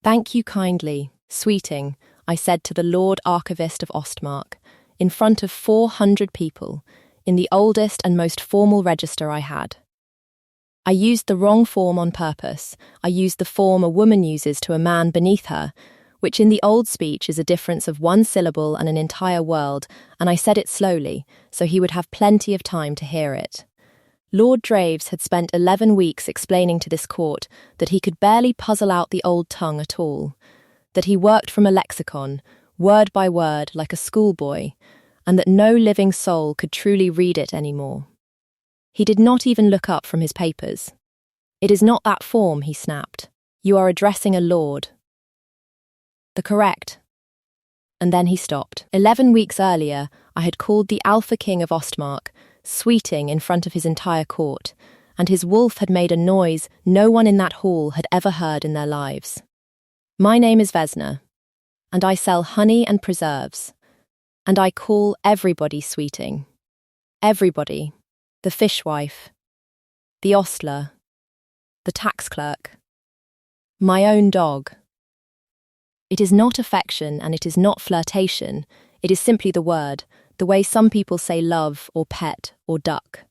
"Thank you kindly, sweeting," I said to the Lord Archivist of Ostmark, in front of 400 people, in the oldest and most formal register I had. I used the wrong form on purpose. I used the form a woman uses to a man beneath her, which in the old speech is a difference of one syllable and an entire world, and I said it slowly, so he would have plenty of time to hear it. Lord Draves had spent 11 weeks explaining to this court that he could barely puzzle out the old tongue at all, that he worked from a lexicon, word by word, like a schoolboy, and that no living soul could truly read it anymore. He did not even look up from his papers. "It is not that form," he snapped. "You are addressing a lord." The correct. And then he stopped. 11 weeks earlier, I had called the Alpha King of Ostmark, sweeting in front of his entire court, and his wolf had made a noise no one in that hall had ever heard in their lives. My name is Vesna, and I sell honey and preserves, and I call everybody sweeting. Everybody. The fishwife, the ostler, the tax clerk, my own dog. It is not affection and it is not flirtation, it is simply the word, the way some people say love or pet or duck.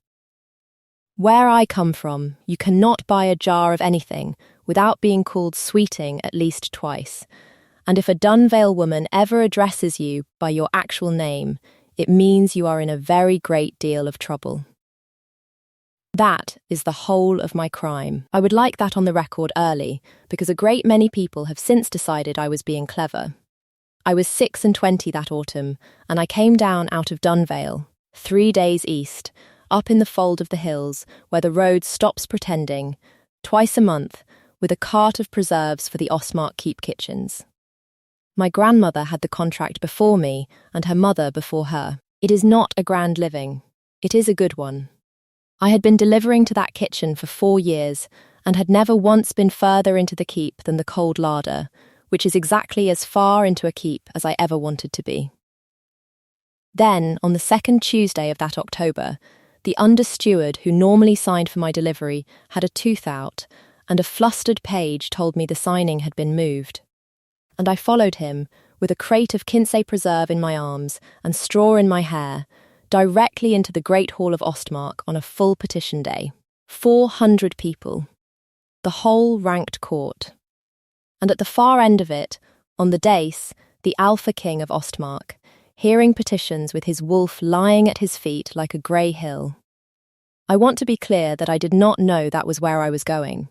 Where I come from, you cannot buy a jar of anything without being called sweeting at least twice, and if a Dunvale woman ever addresses you by your actual name, it means you are in a very great deal of trouble. That is the whole of my crime. I would like that on the record early, because a great many people have since decided I was being clever. I was 26 that autumn, and I came down out of Dunvale, 3 days east, up in the fold of the hills, where the road stops pretending, twice a month, with a cart of preserves for the Ostmark keep kitchens. My grandmother had the contract before me, and her mother before her. It is not a grand living. It is a good one. I had been delivering to that kitchen for 4 years, and had never once been further into the keep than the cold larder, which is exactly as far into a keep as I ever wanted to be. Then, on the 2nd Tuesday of that October, the under-steward who normally signed for my delivery had a tooth out, and a flustered page told me the signing had been moved. And I followed him, with a crate of Kinsey preserve in my arms and straw in my hair, directly into the Great Hall of Ostmark on a full petition day. 400 people. The whole ranked court. And at the far end of it, on the dais, the Alpha King of Ostmark, hearing petitions with his wolf lying at his feet like a grey hill. I want to be clear that I did not know that was where I was going.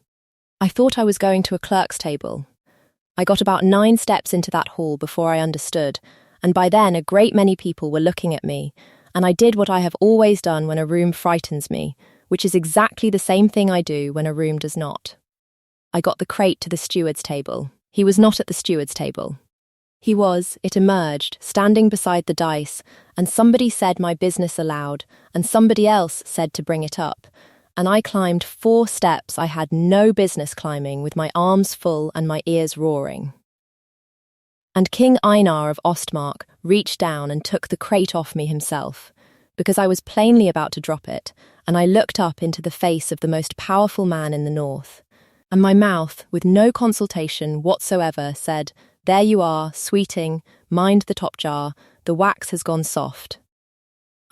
I thought I was going to a clerk's table. I got about 9 steps into that hall before I understood, and by then a great many people were looking at me, and I did what I have always done when a room frightens me, which is exactly the same thing I do when a room does not. I got the crate to the steward's table. He was not at the steward's table. He was, it emerged, standing beside the dice, and somebody said my business aloud, and somebody else said to bring it up, and I climbed 4 steps I had no business climbing with my arms full and my ears roaring. And King Einar of Ostmark reached down and took the crate off me himself, because I was plainly about to drop it, and I looked up into the face of the most powerful man in the north, and my mouth, with no consultation whatsoever, said, "There you are, sweeting, mind the top jar, the wax has gone soft."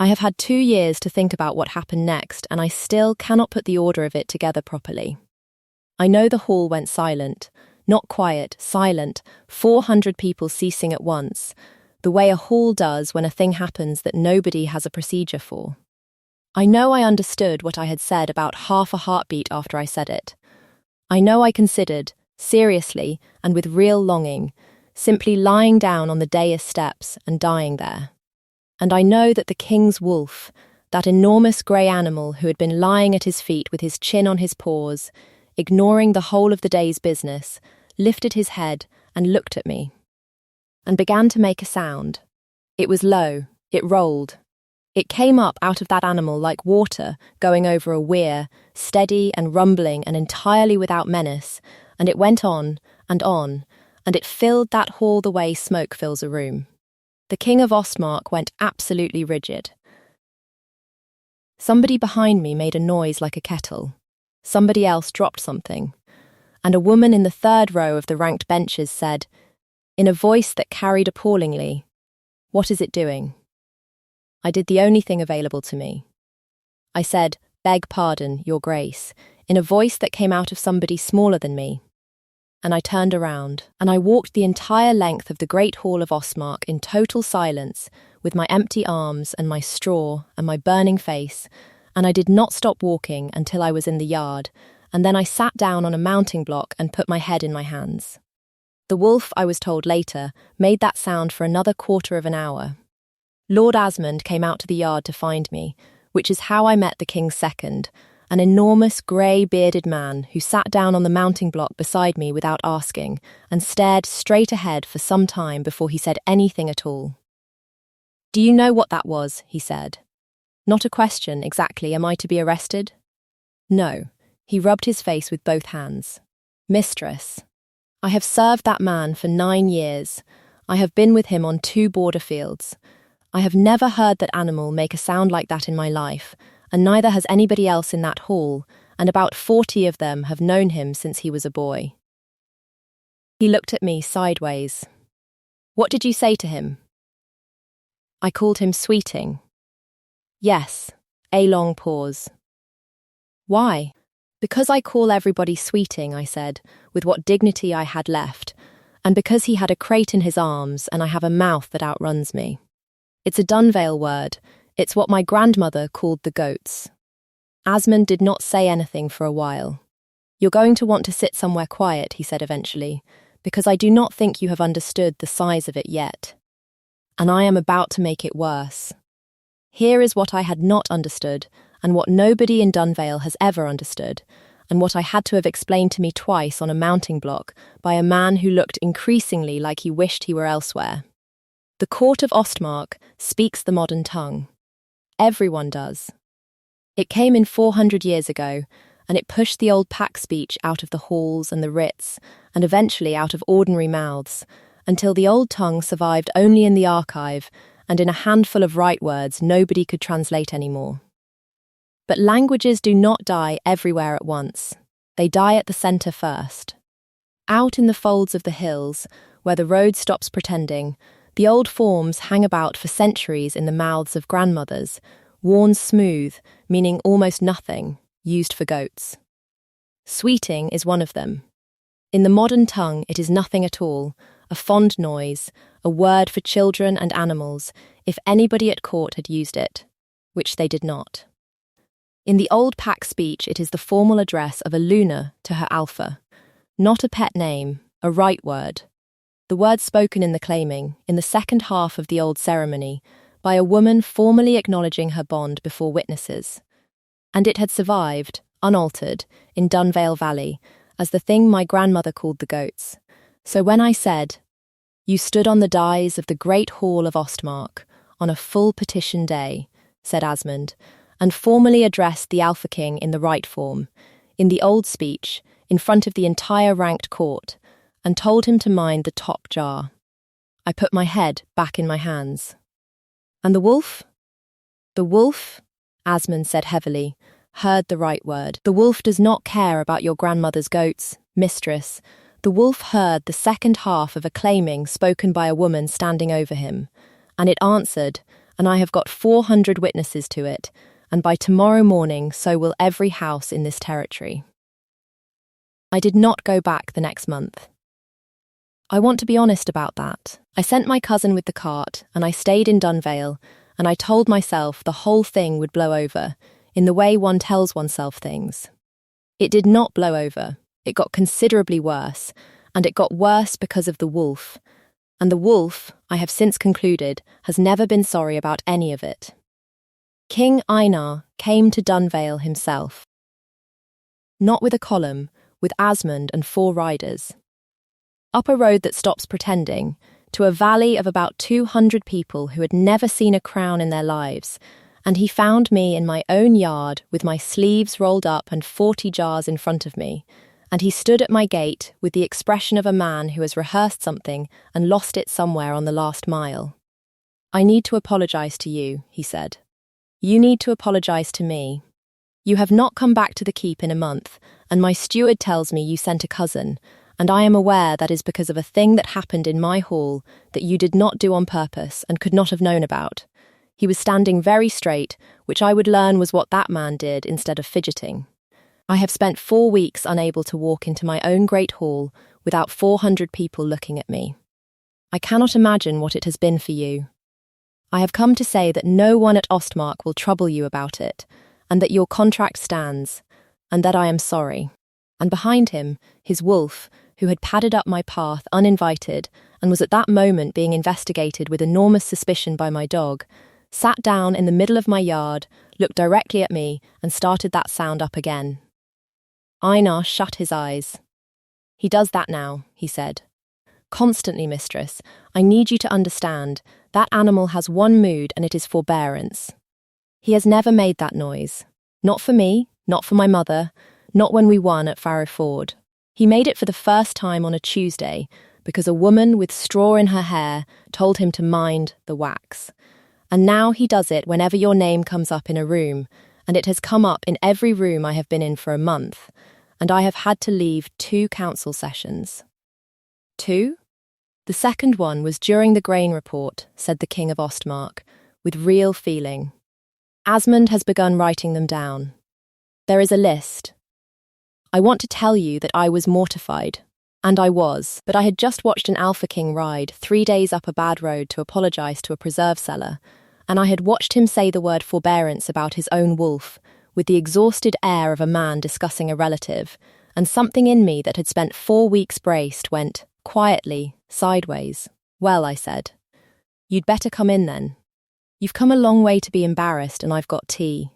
I have had 2 years to think about what happened next, and I still cannot put the order of it together properly. I know the hall went silent. Not quiet, silent, 400 people ceasing at once, the way a hall does when a thing happens that nobody has a procedure for. I know I understood what I had said about half a heartbeat after I said it. I know I considered, seriously and with real longing, simply lying down on the dais steps and dying there. And I know that the king's wolf, that enormous grey animal who had been lying at his feet with his chin on his paws, ignoring the whole of the day's business, lifted his head and looked at me, and began to make a sound. It was low, it rolled. It came up out of that animal like water going over a weir, steady and rumbling and entirely without menace, and it went on, and it filled that hall the way smoke fills a room. The King of Ostmark went absolutely rigid. Somebody behind me made a noise like a kettle. Somebody else dropped something. and a woman in the third row of the ranked benches said, in a voice that carried appallingly, "What is it doing?" I did the only thing available to me. I said, "Beg pardon, Your Grace," in a voice that came out of somebody smaller than me. And I turned around, and I walked the entire length of the Great Hall of Ostmark in total silence, with my empty arms and my straw and my burning face, and I did not stop walking until I was in the yard, and then I sat down on a mounting block and put my head in my hands. The wolf, I was told later, made that sound for another quarter of an hour. Lord Asmund came out to the yard to find me, which is how I met the king's second, an enormous grey-bearded man who sat down on the mounting block beside me without asking and stared straight ahead for some time before he said anything at all. "Do you know what that was?" he said. Not a question, exactly. Am I to be arrested? No. He rubbed his face with both hands. "Mistress, I have served that man for 9 years. I have been with him on 2 border fields. I have never heard that animal make a sound like that in my life, and neither has anybody else in that hall, and about 40 of them have known him since he was a boy." He looked at me sideways. "What did you say to him?" "I called him Sweeting." "Yes." A long pause. "Why?" "Because I call everybody Sweeting," I said, with what dignity I had left, "and because he had a crate in his arms and I have a mouth that outruns me. It's a Dunvale word. It's what my grandmother called the goats." Asmund did not say anything for a while. "You're going to want to sit somewhere quiet," he said eventually, "because I do not think you have understood the size of it yet. And I am about to make it worse. Here is what I had not understood, and what nobody in Dunvale has ever understood, and what I had to have explained to me twice on a mounting block by a man who looked increasingly like he wished he were elsewhere. The court of Ostmark speaks the modern tongue. Everyone does. It came in 400 years ago, and it pushed the old pack speech out of the halls and the writs, and eventually out of ordinary mouths, until the old tongue survived only in the archive, and in a handful of right words nobody could translate anymore. But languages do not die everywhere at once. They die at the centre first. Out in the folds of the hills, where the road stops pretending, the old forms hang about for centuries in the mouths of grandmothers, worn smooth, meaning almost nothing, used for goats. Sweeting is one of them. In the modern tongue, it is nothing at all, a fond noise, a word for children and animals, if anybody at court had used it, which they did not. In the old pack speech, it is the formal address of a Luna to her alpha, not a pet name, a right word. The word spoken in the claiming, in the second half of the old ceremony, by a woman formally acknowledging her bond before witnesses. And it had survived, unaltered, in Dunvale Valley, as the thing my grandmother called the goats. So when I said, "You stood on the dais of the Great Hall of Ostmark, on a full petition day," said Asmund, and formally addressed the Alpha King in the right form, in the old speech, in front of the entire ranked court, and told him to mind the top jar. I put my head back in my hands. "And the wolf?" "The wolf," Asmund said heavily, heard the right word. "The wolf does not care about your grandmother's goats, mistress." The wolf heard the second half of a claiming spoken by a woman standing over him, and it answered, and I have got 400 witnesses to it, and by tomorrow morning so will every house in this territory. I did not go back the next month. I want to be honest about that. I sent my cousin with the cart, and I stayed in Dunvale, and I told myself the whole thing would blow over, in the way one tells oneself things. It did not blow over. It got considerably worse, and it got worse because of the wolf. And the wolf, I have since concluded, has never been sorry about any of it. King Einar came to Dunvale himself. Not with a column, with Asmund and 4 riders. Up a road that stops pretending, to a valley of about 200 people who had never seen a crown in their lives, and he found me in my own yard with my sleeves rolled up and 40 jars in front of me, and he stood at my gate with the expression of a man who has rehearsed something and lost it somewhere on the last mile. "I need to apologise to you," he said. "You need to apologise to me. You have not come back to the keep in a month, and my steward tells me you sent a cousin, and I am aware that is because of a thing that happened in my hall that you did not do on purpose and could not have known about. He was standing very straight, which I would learn was what that man did instead of fidgeting. I have spent 4 weeks unable to walk into my own great hall without 400 people looking at me. I cannot imagine what it has been for you. I have come to say that no one at Ostmark will trouble you about it, and that your contract stands, and that I am sorry. And behind him, his wolf, who had padded up my path uninvited and was at that moment being investigated with enormous suspicion by my dog, sat down in the middle of my yard, looked directly at me, and started that sound up again. Einar shut his eyes. He does that now, he said. Constantly, mistress, I need you to understand, that animal has one mood and it is forbearance. He has never made that noise. Not for me, not for my mother, not when we won at Farrow Ford. He made it for the first time on a Tuesday because a woman with straw in her hair told him to mind the wax. And now he does it whenever your name comes up in a room, and it has come up in every room I have been in for a month, and I have had to leave 2 council sessions. 2? The second one was during the grain report, said the King of Ostmark, with real feeling. Asmund has begun writing them down. There is a list. I want to tell you that I was mortified. And I was, but I had just watched an Alpha King ride 3 days up a bad road to apologise to a preserve seller, and I had watched him say the word forbearance about his own wolf, with the exhausted air of a man discussing a relative, and something in me that had spent 4 weeks braced went, quietly, sideways. Well, I said, you'd better come in then. You've come a long way to be embarrassed and I've got tea.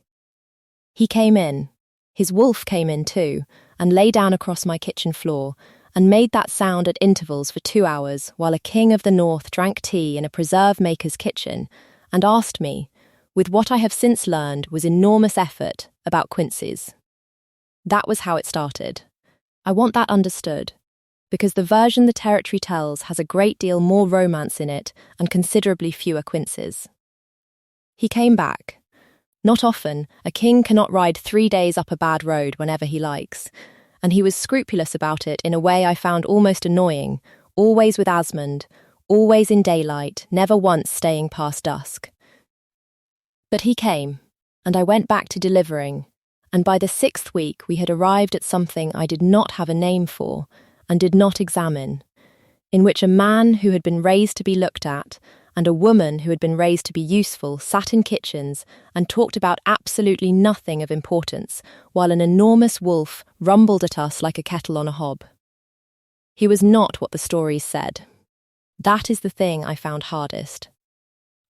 He came in. His wolf came in too, and lay down across my kitchen floor, and made that sound at intervals for 2 hours while a king of the north drank tea in a preserve maker's kitchen, and asked me, with what I have since learned was enormous effort, about quinces. That was how it started. I want that understood, because the version the territory tells has a great deal more romance in it and considerably fewer quinces. He came back. Not often, a king cannot ride 3 days up a bad road whenever he likes, and he was scrupulous about it in a way I found almost annoying, always with Asmund, always in daylight, never once staying past dusk. But he came, and I went back to delivering, and by the 6th week we had arrived at something I did not have a name for, and did not examine, in which a man who had been raised to be looked at, and a woman who had been raised to be useful sat in kitchens and talked about absolutely nothing of importance, while an enormous wolf rumbled at us like a kettle on a hob. He was not what the stories said. That is the thing I found hardest.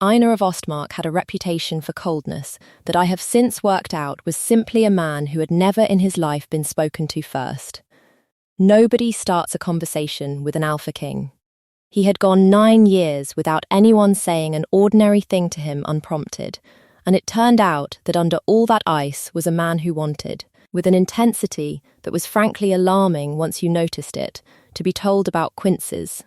Einar of Ostmark had a reputation for coldness that I have since worked out was simply a man who had never in his life been spoken to first. Nobody starts a conversation with an Alpha King. He had gone 9 years without anyone saying an ordinary thing to him unprompted, and it turned out that under all that ice was a man who wanted, with an intensity that was frankly alarming once you noticed it, to be told about quinces.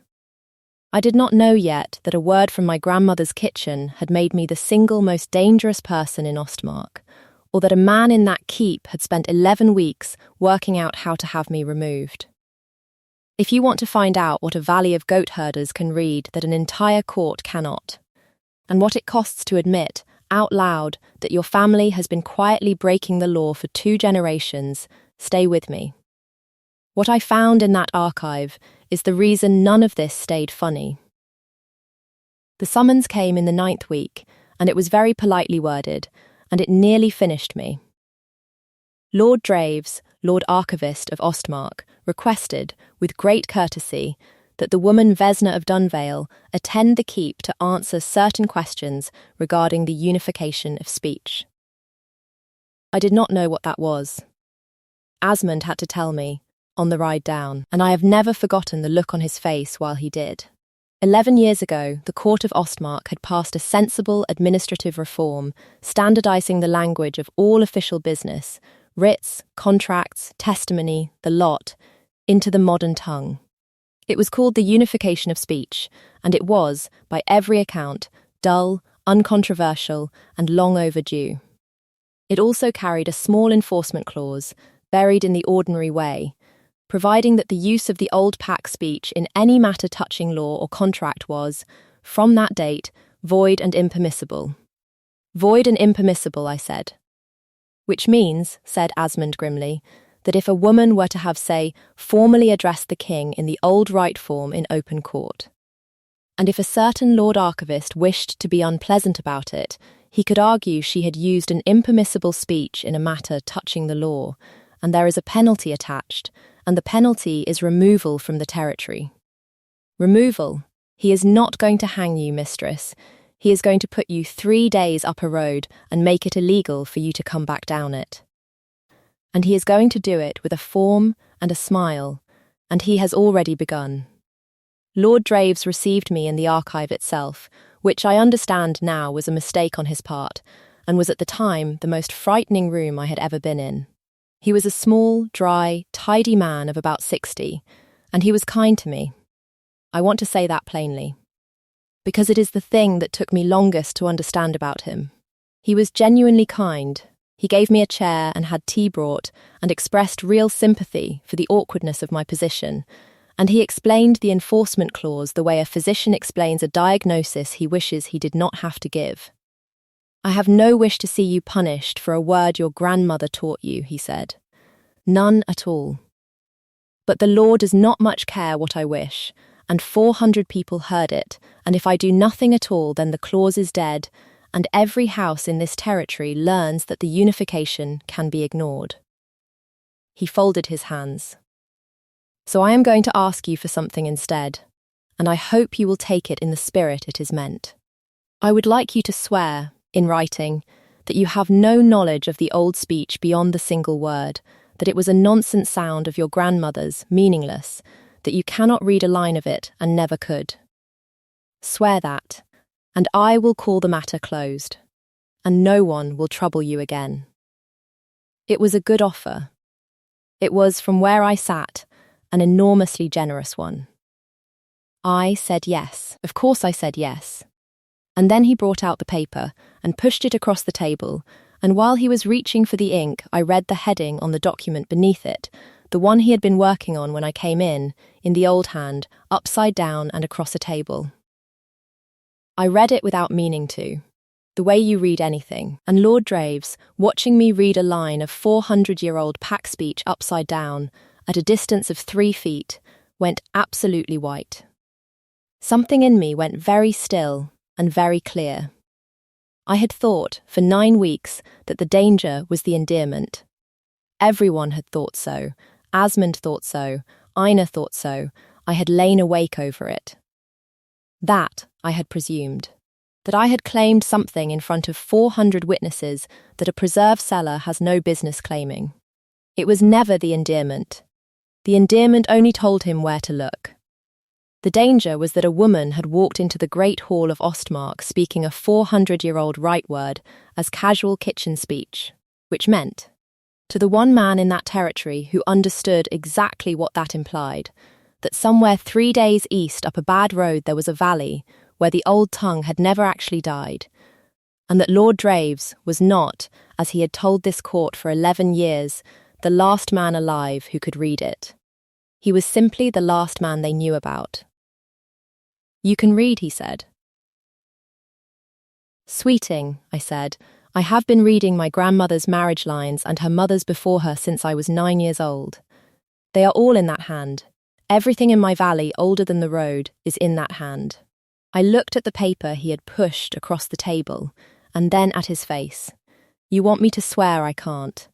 I did not know yet that a word from my grandmother's kitchen had made me the single most dangerous person in Ostmark, or that a man in that keep had spent 11 weeks working out how to have me removed. If you want to find out what a valley of goat herders can read that an entire court cannot, and what it costs to admit, out loud, that your family has been quietly breaking the law for 2 generations, stay with me. What I found in that archive is the reason none of this stayed funny. The summons came in the 9th week, and it was very politely worded, and it nearly finished me. Lord Draves, Lord Archivist of Ostmark, requested, with great courtesy, that the woman Vesna of Dunvale attend the keep to answer certain questions regarding the unification of speech. I did not know what that was. Asmund had to tell me, on the ride down, and I have never forgotten the look on his face while he did. 11 years ago, the Court of Ostmark had passed a sensible administrative reform, standardising the language of all official business, writs, contracts, testimony, the lot, into the modern tongue. It was called the unification of speech, and it was, by every account, dull, uncontroversial, and long overdue. It also carried a small enforcement clause buried in the ordinary way, providing that the use of the old pack speech in any matter touching law or contract was, from that date, void and impermissible. Void and impermissible, I said. Which means, said Asmund grimly, that if a woman were to have, say, formally addressed the king in the old right form in open court, and if a certain Lord Archivist wished to be unpleasant about it, he could argue she had used an impermissible speech in a matter touching the law, and there is a penalty attached, and the penalty is removal from the territory. Removal. He is not going to hang you, mistress. He is going to put you 3 days up a road and make it illegal for you to come back down it. And he is going to do it with a form and a smile, and he has already begun. Lord Draves received me in the archive itself, which I understand now was a mistake on his part, and was at the time the most frightening room I had ever been in. He was a small, dry, tidy man of about 60, and he was kind to me. I want to say that plainly, because it is the thing that took me longest to understand about him. He was genuinely kind. He gave me a chair and had tea brought, and expressed real sympathy for the awkwardness of my position, and he explained the enforcement clause the way a physician explains a diagnosis he wishes he did not have to give. I have no wish to see you punished for a word your grandmother taught you, he said. None at all. But the law does not much care what I wish, and 400 people heard it, and if I do nothing at all, then the clause is dead, and every house in this territory learns that the unification can be ignored. He folded his hands. So I am going to ask you for something instead, and I hope you will take it in the spirit it is meant. I would like you to swear, in writing, that you have no knowledge of the old speech beyond the single word, that it was a nonsense sound of your grandmother's, meaningless, that you cannot read a line of it and never could. Swear that, and I will call the matter closed, and no one will trouble you again. It was a good offer. It was, from where I sat, an enormously generous one. I said yes. Of course I said yes. And then he brought out the paper and pushed it across the table, and while he was reaching for the ink, I read the heading on the document beneath it, the one he had been working on when I came in the old hand, upside down and across a table. I read it without meaning to, the way you read anything, and Lord Draves, watching me read a line of 400-year-old pack speech upside down, at a distance of 3 feet, went absolutely white. Something in me went very still and very clear. I had thought, for 9 weeks, that the danger was the endearment. Everyone had thought so. Asmund thought so. Ina thought so. I had lain awake over it. That, I had presumed. That I had claimed something in front of 400 witnesses that a preserve seller has no business claiming. It was never the endearment. The endearment only told him where to look. The danger was that a woman had walked into the great hall of Ostmark speaking a 400-year-old right word as casual kitchen speech, which meant, to the one man in that territory who understood exactly what that implied, that somewhere 3 days east up a bad road there was a valley where the old tongue had never actually died, and that Lord Draves was not, as he had told this court for 11 years, the last man alive who could read it. He was simply the last man they knew about. You can read, he said. Sweeting, I said, I have been reading my grandmother's marriage lines and her mother's before her since I was 9 years old. They are all in that hand. Everything in my valley older than the road is in that hand. I looked at the paper he had pushed across the table, and then at his face. You want me to swear I can't.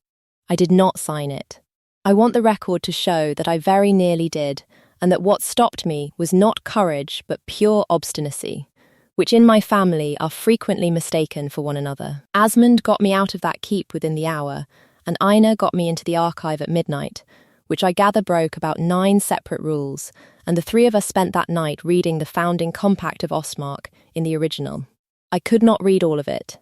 I did not sign it. I want the record to show that I very nearly did, and that what stopped me was not courage but pure obstinacy, which in my family are frequently mistaken for one another. Asmund got me out of that keep within the hour, and Ina got me into the archive at midnight, which I gather broke about 9 separate rules, and the 3 of us spent that night reading the founding compact of Ostmark in the original. I could not read all of it.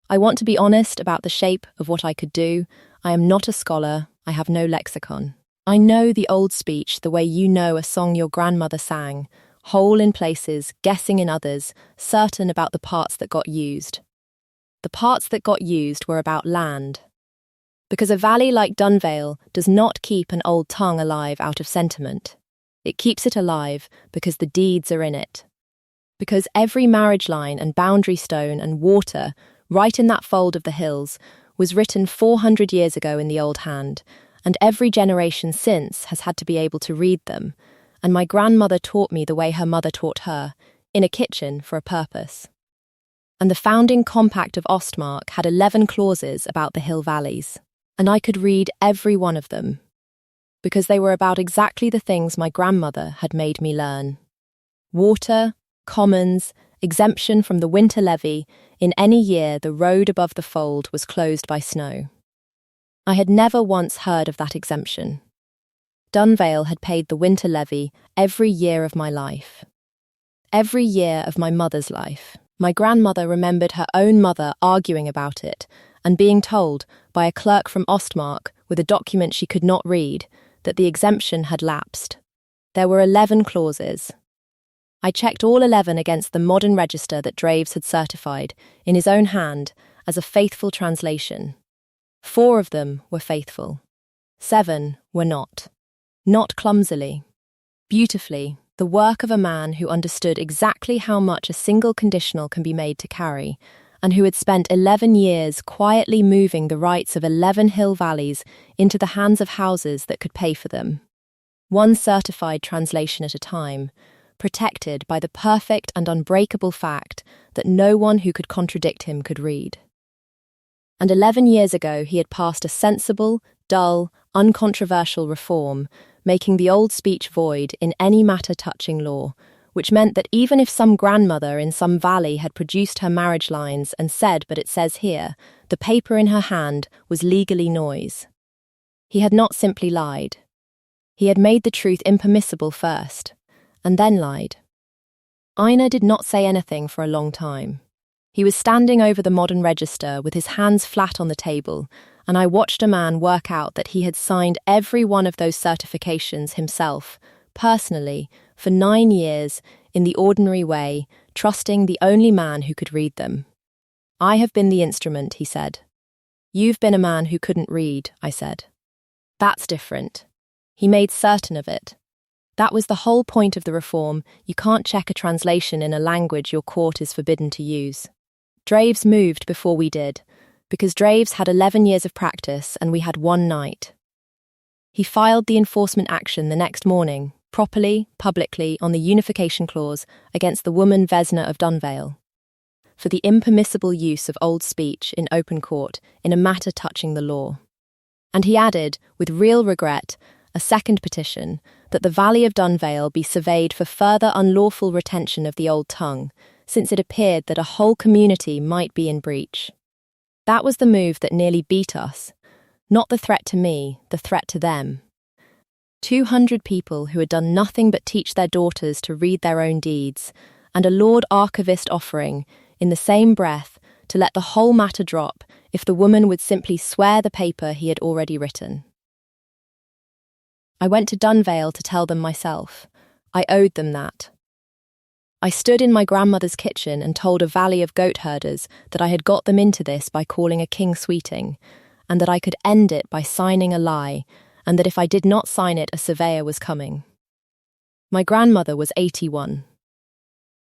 I want to be honest about the shape of what I could do. I am not a scholar. I have no lexicon. I know the old speech the way you know a song your grandmother sang, whole in places, guessing in others, certain about the parts that got used. The parts that got used were about land. Because a valley like Dunvale does not keep an old tongue alive out of sentiment. It keeps it alive because the deeds are in it. Because every marriage line and boundary stone and water right in that fold of the hills was written 400 years ago in the old hand, and every generation since has had to be able to read them, and my grandmother taught me the way her mother taught her, in a kitchen for a purpose. And the founding compact of Ostmark had 11 clauses about the hill valleys, and I could read every one of them, because they were about exactly the things my grandmother had made me learn. Water, commons, exemption from the winter levy in any year the road above the fold was closed by snow. I had never once heard of that exemption. Dunvale had paid the winter levy every year of my life. Every year of my mother's life. My grandmother remembered her own mother arguing about it and being told by a clerk from Ostmark with a document she could not read that the exemption had lapsed. There were 11 clauses. I checked all 11 against the modern register that Draves had certified, in his own hand, as a faithful translation. 4 of them were faithful. 7 were not. Not clumsily. Beautifully, the work of a man who understood exactly how much a single conditional can be made to carry, and who had spent 11 years quietly moving the rights of 11 hill valleys into the hands of houses that could pay for them. One certified translation at a time, protected by the perfect and unbreakable fact that no one who could contradict him could read. And 11 years ago he had passed a sensible, dull, uncontroversial reform, making the old speech void in any matter touching law, which meant that even if some grandmother in some valley had produced her marriage lines and said, but it says here, the paper in her hand was legally noise. He had not simply lied. He had made the truth impermissible first, and then lied. Einar did not say anything for a long time. He was standing over the modern register with his hands flat on the table, and I watched a man work out that he had signed every one of those certifications himself, personally, for 9 years, in the ordinary way, trusting the only man who could read them. I have been the instrument, he said. You've been a man who couldn't read, I said. That's different. He made certain of it. That was the whole point of the reform. You can't check a translation in a language your court is forbidden to use. Draves moved before we did, because Draves had 11 years of practice and we had 1 night. He filed the enforcement action the next morning, properly, publicly, on the unification clause against the woman Vesna of Dunvale, for the impermissible use of old speech in open court in a matter touching the law. And he added, with real regret, a second petition, that the valley of Dunvale be surveyed for further unlawful retention of the old tongue, since it appeared that a whole community might be in breach. That was the move that nearly beat us. Not the threat to me, the threat to them. 200 people who had done nothing but teach their daughters to read their own deeds, and a Lord Archivist offering, in the same breath, to let the whole matter drop if the woman would simply swear the paper he had already written. I went to Dunvale to tell them myself. I owed them that. I stood in my grandmother's kitchen and told a valley of goat herders that I had got them into this by calling a king sweeting, and that I could end it by signing a lie, and that if I did not sign it, a surveyor was coming. My grandmother was 81.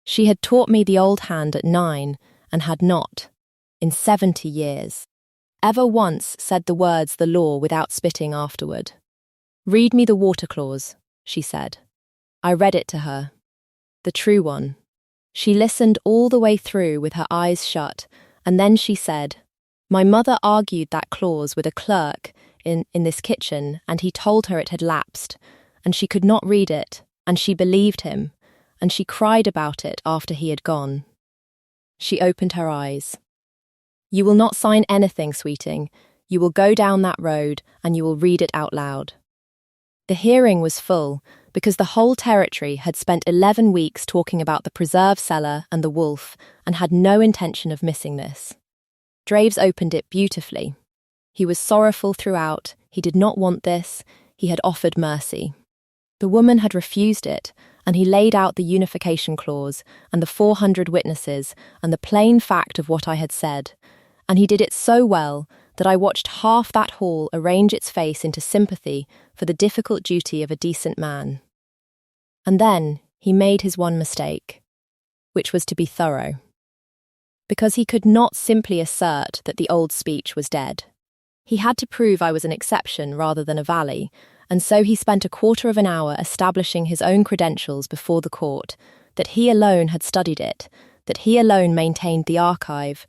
She had taught me the old hand at 9, and had not, in 70 years, ever once said the words the law without spitting afterward. Read me the water clause, she said. I read it to her. The true one. She listened all the way through with her eyes shut, and then she said, my mother argued that clause with a clerk in this kitchen, and he told her it had lapsed, and she could not read it, and she believed him, and she cried about it after he had gone. She opened her eyes. You will not sign anything, sweeting. You will go down that road, and you will read it out loud. The hearing was full, because the whole territory had spent 11 weeks talking about the preserve cellar and the wolf, and had no intention of missing this. Draves opened it beautifully. He was sorrowful throughout, he did not want this, he had offered mercy. The woman had refused it, and he laid out the unification clause, and the 400 witnesses, and the plain fact of what I had said, and he did it so well that I watched half that hall arrange its face into sympathy for the difficult duty of a decent man. And then he made his one mistake, which was to be thorough. Because he could not simply assert that the old speech was dead. He had to prove I was an exception rather than a valley, and so he spent a quarter of an hour establishing his own credentials before the court, that he alone had studied it, that he alone maintained the archive,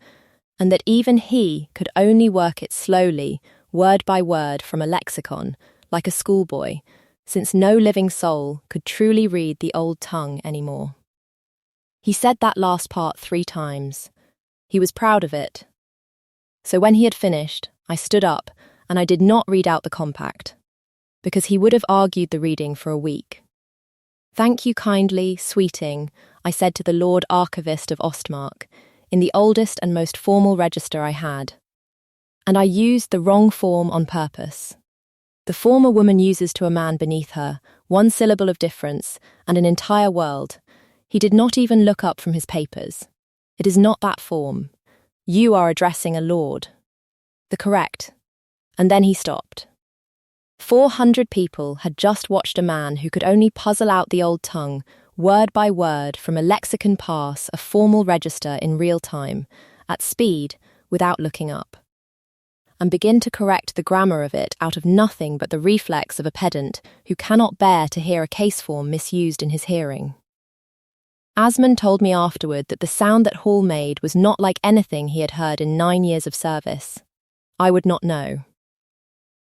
and that even he could only work it slowly, word by word from a lexicon, like a schoolboy, since no living soul could truly read the old tongue anymore. He said that last part 3 times. He was proud of it. So when he had finished, I stood up, and I did not read out the compact, because he would have argued the reading for a week. "Thank you kindly, sweeting," I said to the Lord Archivist of Ostmark, in the oldest and most formal register I had. And I used the wrong form on purpose. The form a woman uses to a man beneath her, 1 syllable of difference, and an entire world. He did not even look up from his papers. It is not that form. You are addressing a lord. The correct. And then he stopped. 400 people had just watched a man who could only puzzle out the old tongue, word by word, from a lexicon pass a formal register in real time, at speed, without looking up, and begin to correct the grammar of it out of nothing but the reflex of a pedant who cannot bear to hear a case form misused in his hearing. Asmund told me afterward that the sound that Hall made was not like anything he had heard in 9 years of service. I would not know.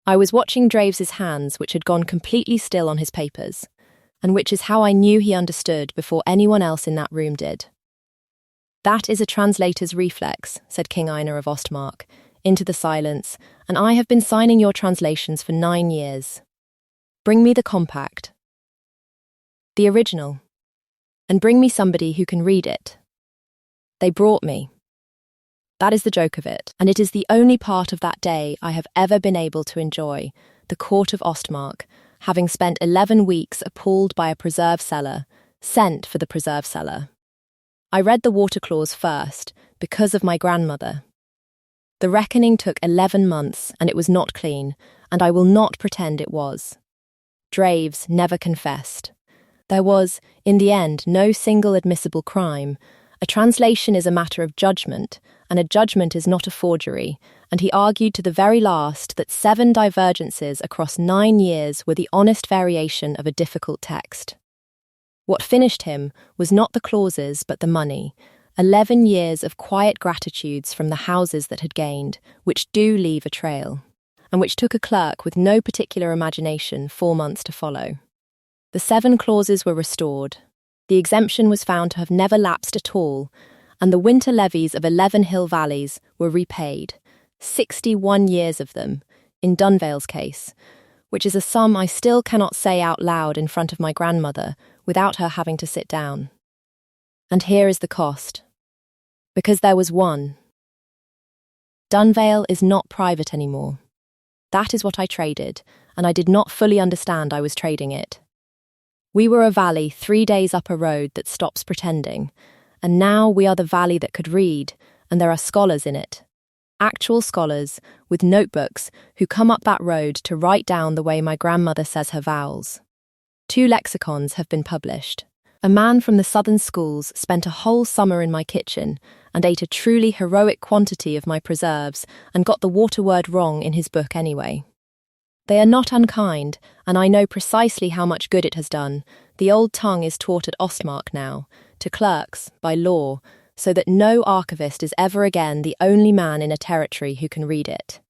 I was watching Draves's hands, which had gone completely still on his papers, and which is how I knew he understood before anyone else in that room did. "That is a translator's reflex," said King Einar of Ostmark, into the silence, "and I have been signing your translations for 9 years. Bring me the compact. The original. And bring me somebody who can read it." They brought me. That is the joke of it, and it is the only part of that day I have ever been able to enjoy, the court of Ostmark, having spent 11 weeks appalled by a preserve seller, sent for the preserve seller. I read the water clause first, because of my grandmother. The reckoning took 11 months, and it was not clean, and I will not pretend it was. Draves never confessed. There was, in the end, no single admissible crime. A translation is a matter of judgment, and a judgment is not a forgery, and he argued to the very last that 7 divergences across 9 years were the honest variation of a difficult text. What finished him was not the clauses but the money, 11 years of quiet gratitudes from the houses that had gained, which do leave a trail, and which took a clerk with no particular imagination 4 months to follow. The 7 clauses were restored. The exemption was found to have never lapsed at all, and the winter levies of 11 hill valleys were repaid, 61 years of them, in Dunvale's case, which is a sum I still cannot say out loud in front of my grandmother without her having to sit down. And here is the cost. Because there was one. Dunvale is not private anymore. That is what I traded, and I did not fully understand I was trading it. We were a valley 3 days up a road that stops pretending, and now we are the valley that could read, and there are scholars in it. Actual scholars, with notebooks, who come up that road to write down the way my grandmother says her vowels. 2 lexicons have been published. A man from the southern schools spent a whole summer in my kitchen and ate a truly heroic quantity of my preserves and got the water word wrong in his book anyway. They are not unkind, and I know precisely how much good it has done. The old tongue is taught at Ostmark now, to clerks, by law, so that no archivist is ever again the only man in a territory who can read it.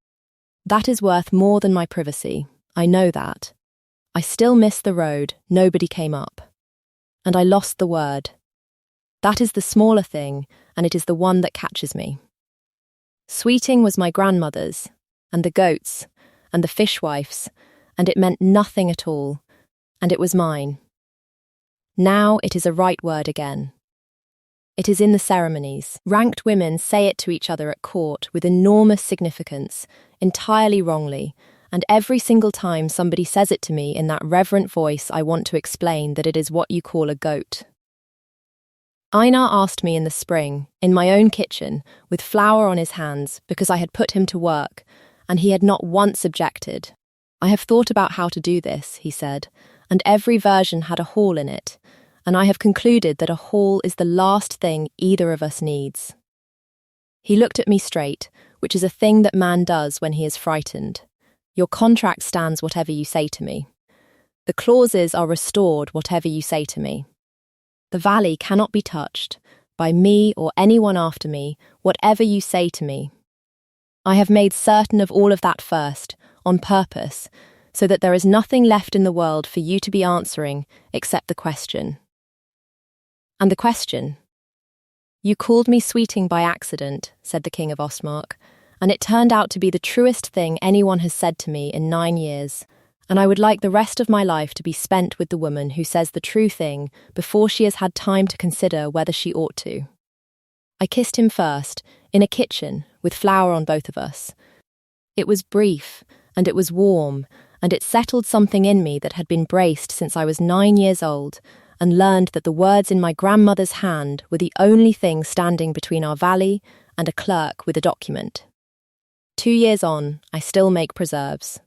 That is worth more than my privacy. I know that. I still miss the road, nobody came up. And I lost the word. That is the smaller thing, and it is the one that catches me. Sweeting was my grandmother's, and the goats, and the fishwife's, and it meant nothing at all, and it was mine. Now it is a right word again. It is in the ceremonies. Ranked women say it to each other at court with enormous significance, entirely wrongly, and every single time somebody says it to me in that reverent voice I want to explain that it is what you call a goat. Einar asked me in the spring, in my own kitchen, with flour on his hands, because I had put him to work, and he had not once objected. I have thought about how to do this, he said, and every version had a hall in it, and I have concluded that a hall is the last thing either of us needs. He looked at me straight, which is a thing that man does when he is frightened. Your contract stands whatever you say to me. The clauses are restored whatever you say to me. The valley cannot be touched, by me or anyone after me, whatever you say to me. I have made certain of all of that first, on purpose, so that there is nothing left in the world for you to be answering except the question. And the question? You called me sweeting by accident, said the King of Ostmark, and it turned out to be the truest thing anyone has said to me in 9 years, and I would like the rest of my life to be spent with the woman who says the true thing before she has had time to consider whether she ought to. I kissed him first, in a kitchen, with flour on both of us. It was brief, and it was warm, and it settled something in me that had been braced since I was 9 years old, and learned that the words in my grandmother's hand were the only thing standing between our valley and a clerk with a document. 2 years on, I still make preserves.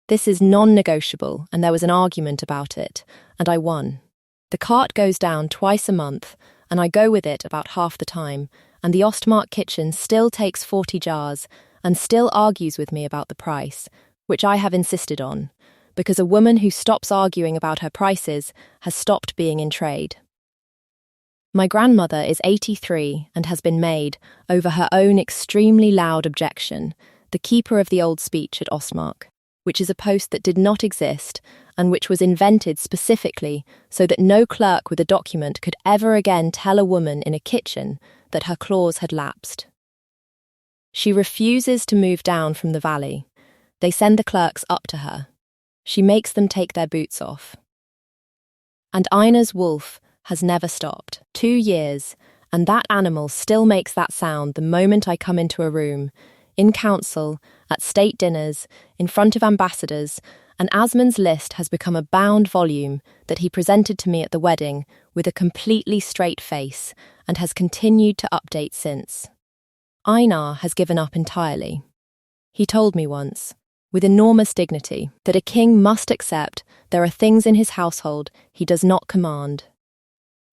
This is non-negotiable, and there was an argument about it, and I won. The cart goes down twice a month, and I go with it about half the time, and the Ostmark kitchen still takes 40 jars, and still argues with me about the price, which I have insisted on, because a woman who stops arguing about her prices has stopped being in trade. My grandmother is 83 and has been made, over her own extremely loud objection, the keeper of the old speech at Ostmark, which is a post that did not exist and which was invented specifically so that no clerk with a document could ever again tell a woman in a kitchen that her clause had lapsed. She refuses to move down from the valley. They send the clerks up to her. She makes them take their boots off. And Einar's wolf has never stopped. 2 years, and that animal still makes that sound the moment I come into a room, in council, at state dinners, in front of ambassadors, and Asmund's list has become a bound volume that he presented to me at the wedding with a completely straight face and has continued to update since. Einar has given up entirely. He told me once, with enormous dignity, that a king must accept there are things in his household he does not command.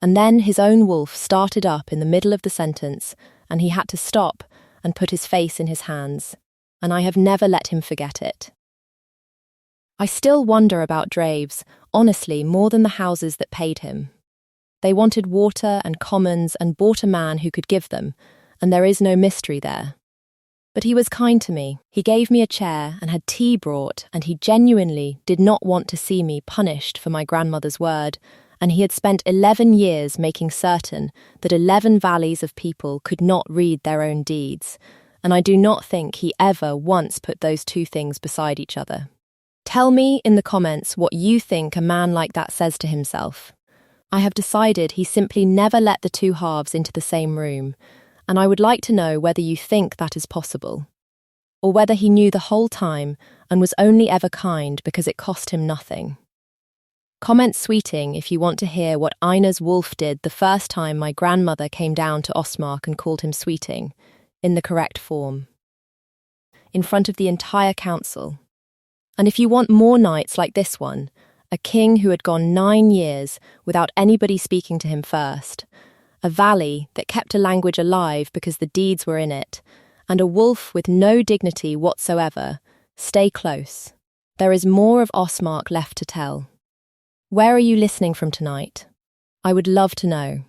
And then his own wolf started up in the middle of the sentence, and he had to stop and put his face in his hands, and I have never let him forget it. I still wonder about Draves, honestly, more than the houses that paid him. They wanted water and commons and bought a man who could give them, and there is no mystery there. But he was kind to me. He gave me a chair and had tea brought, and he genuinely did not want to see me punished for my grandmother's word, and he had spent 11 years making certain that 11 valleys of people could not read their own deeds, and I do not think he ever once put those two things beside each other. Tell me in the comments what you think a man like that says to himself. I have decided he simply never let the two halves into the same room, and I would like to know whether you think that is possible, or whether he knew the whole time and was only ever kind because it cost him nothing. Comment sweeting if you want to hear what Einar's wolf did the first time my grandmother came down to Ostmark and called him sweeting, in the correct form, in front of the entire council. And if you want more nights like this one, a king who had gone 9 years without anybody speaking to him first, a valley that kept a language alive because the deeds were in it, and a wolf with no dignity whatsoever, stay close. There is more of Ostmark left to tell. Where are you listening from tonight? I would love to know.